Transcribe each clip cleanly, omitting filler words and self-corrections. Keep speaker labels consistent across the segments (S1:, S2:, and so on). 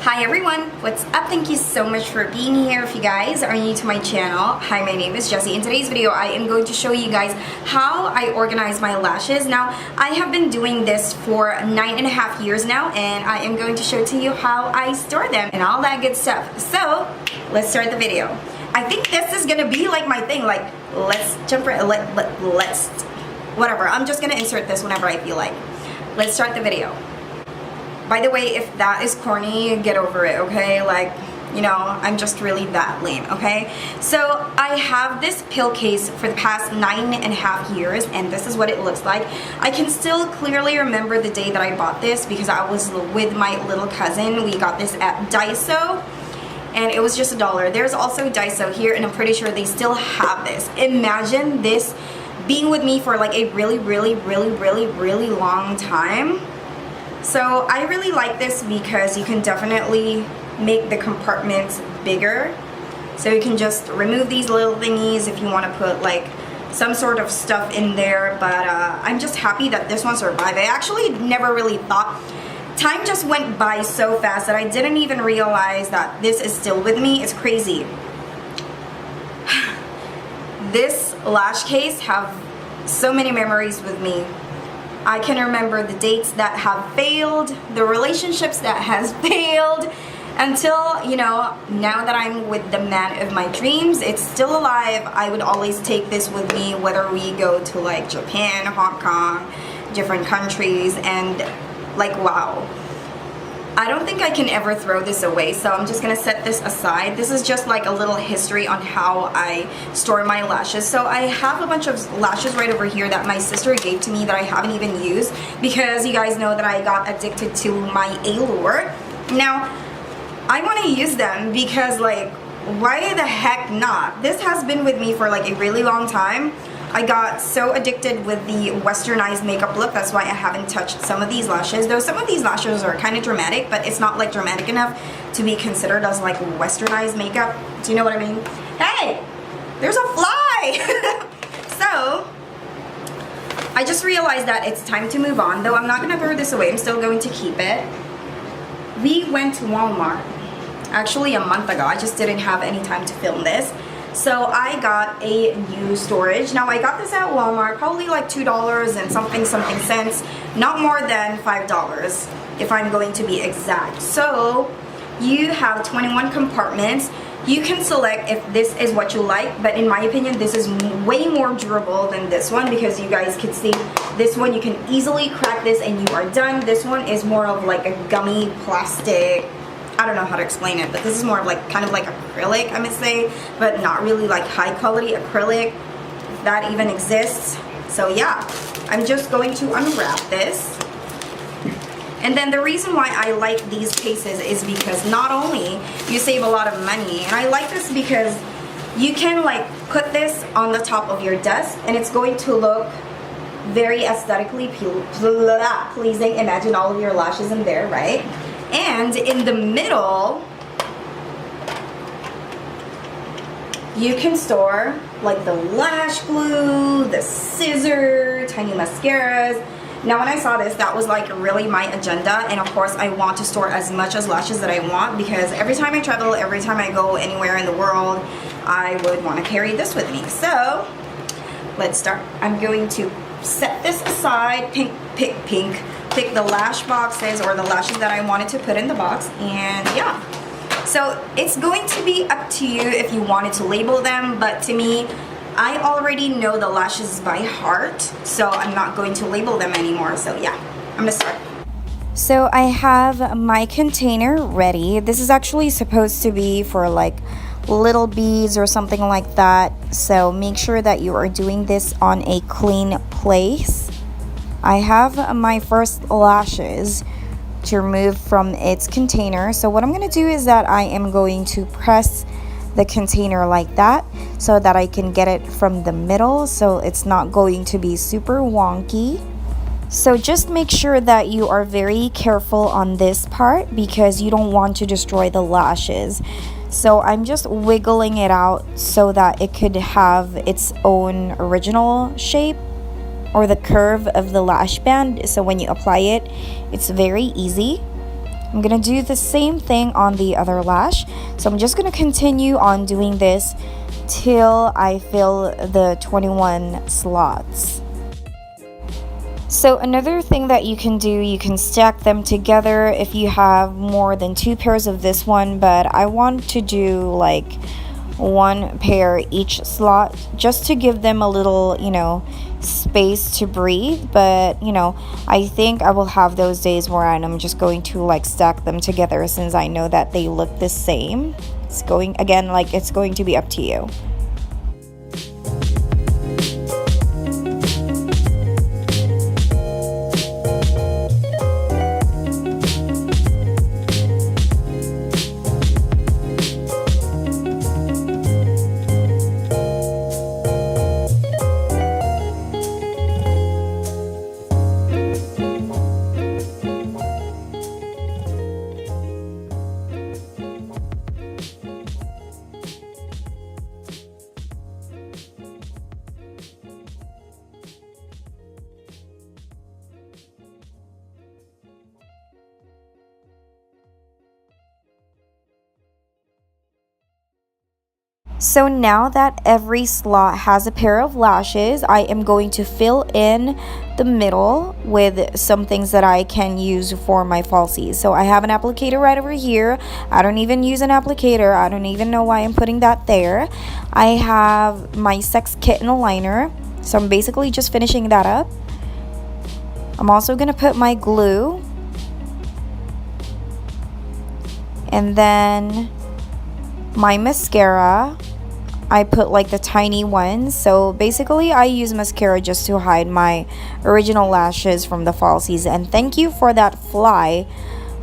S1: Hi everyone, what's up? Thank you so much for being here. If you guys are new to my channel, hi, my name is Jessie. In today's video, I am going to show you guys how I organize my lashes. Now, I have been doing this for 9.5 years now, and I am going to show to you how I store them and all that good stuff. So, let's start the video. I think this is gonna be like my thing, like, let's jump right, let's, whatever. I'm just gonna insert this whenever I feel like. Let's start the video. By the way, if that is corny, get over it, okay? Like, you know, I'm just really that lame, okay? So I have this pill case for the past 9.5 years, and this is what it looks like. I can still clearly remember the day that I bought this because I was with my little cousin. We got this at Daiso, and it was just $1. There's also Daiso here, and I'm pretty sure they still have this. Imagine this being with me for like a really long time. So I really like this because you can definitely make the compartments bigger. So you can just remove these little thingies if you want to put like some sort of stuff in there. But I'm just happy that this one survived. I actually never really thought. Time just went by so fast that I didn't even realize that this is still with me. It's crazy. This lash case have so many memories with me. I can remember the dates that have failed, the relationships that has failed, until, you know, now that I'm with the man of my dreams, it's still alive. I would always take this with me, whether we go to like Japan, Hong Kong, different countries, and like, wow. I don't think I can ever throw this away, so I'm just gonna set this aside. This is just like a little history on how I store my lashes. So I have a bunch of lashes right over here that my sister gave to me that I haven't even used because you guys know that I got addicted to my Allure. Now, I wanna use them because like, why the heck not? This has been with me for like a really long time. I got so addicted with the westernized makeup look, that's why I haven't touched some of these lashes. Though some of these lashes are kind of dramatic, but it's not like dramatic enough to be considered as like westernized makeup. Do you know what I mean? Hey, there's a fly! So, I just realized that it's time to move on, though I'm not gonna throw this away, I'm still going to keep it. We went to Walmart, actually a month ago. I just didn't have any time to film this. So I got a new storage. Now I got this at Walmart, probably like $2 and something cents, not more than $5 if I'm going to be exact. So you have 21 compartments. You can select if this is what you like, but in my opinion this is way more durable than this one because you guys can see this one you can easily crack this and you are done. This one is more of like a gummy plastic. I don't know how to explain it, but this is more of like kind of like acrylic, I must say, but not really like high quality acrylic, if that even exists. So yeah, I'm just going to unwrap this. And then the reason why I like these cases is because not only you save a lot of money, and I like this because you can like put this on the top of your desk and it's going to look very aesthetically pleasing. Imagine all of your lashes in there, right? And in the middle, you can store like the lash glue, the scissor, tiny mascaras. Now when I saw this, that was like really my agenda, and of course I want to store as much as lashes that I want because every time I travel, every time I go anywhere in the world, I would want to carry this with me. So let's start. I'm going to set this aside, pick the lash boxes or the lashes that I wanted to put in the box, and yeah. So it's going to be up to you if you wanted to label them, but to me, I already know the lashes by heart, so I'm not going to label them anymore. So yeah, I'm gonna start. So I have my container ready. This is actually supposed to be for like little beads or something like that, so make sure that you are doing this on a clean place. I have my first lashes to remove from its container. So what I'm going to do is that I am going to press the container like that so that I can get it from the middle so it's not going to be super wonky. So just make sure that you are very careful on this part because you don't want to destroy the lashes. So I'm just wiggling it out so that it could have its own original shape. or the curve of the lash band, so when you apply it, it's very easy.
S2: I'm gonna do the same thing on the other lash. So I'm just gonna continue on doing this till I fill the 21 slots. So another thing that you can do, you can stack them together if you have more than 2 pairs of this one, but I want to do like 1 pair each slot just to give them a little, you know, space to breathe. But you know, I think I will have those days where I'm just going to like stack them together, since I know that they look the same. It's going, again, like, it's going to be up to you. So now that every slot has a pair of lashes, I am going to fill in the middle with some things that I can use for my falsies. So I have an applicator right over here. I don't even use an applicator. I don't even know why I'm putting that there. I have my Sex Kitten liner. So I'm basically just finishing that up. I'm also going to put my glue. And then my mascara. I put like the tiny ones. So basically I use mascara just to hide my original lashes from the falsies. And thank you for that fly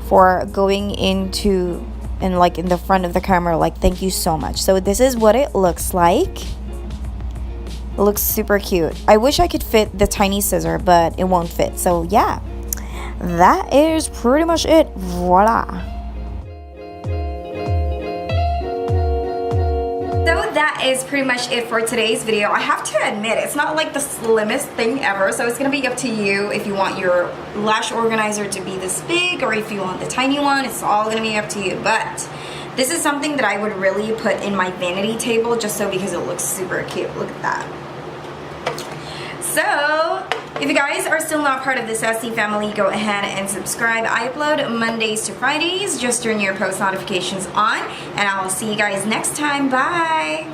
S2: for going into and like in the front of the camera. Like, thank you so much. So this is what it looks like. It looks super cute. I wish I could fit the tiny scissor, but it won't fit. So yeah, that is pretty much it. Voila.
S1: So that is pretty much it for today's video. I have to admit, it's not like the slimmest thing ever, so it's gonna be up to you if you want your lash organizer to be this big or if you want the tiny one. It's all gonna be up to you, but this is something that I would really put in my vanity table just so because it looks super cute. Look at that. So if you guys are still not part of the Sassy family, go ahead and subscribe. I upload Mondays to Fridays. Just turn your post notifications on, and I will see you guys next time. Bye!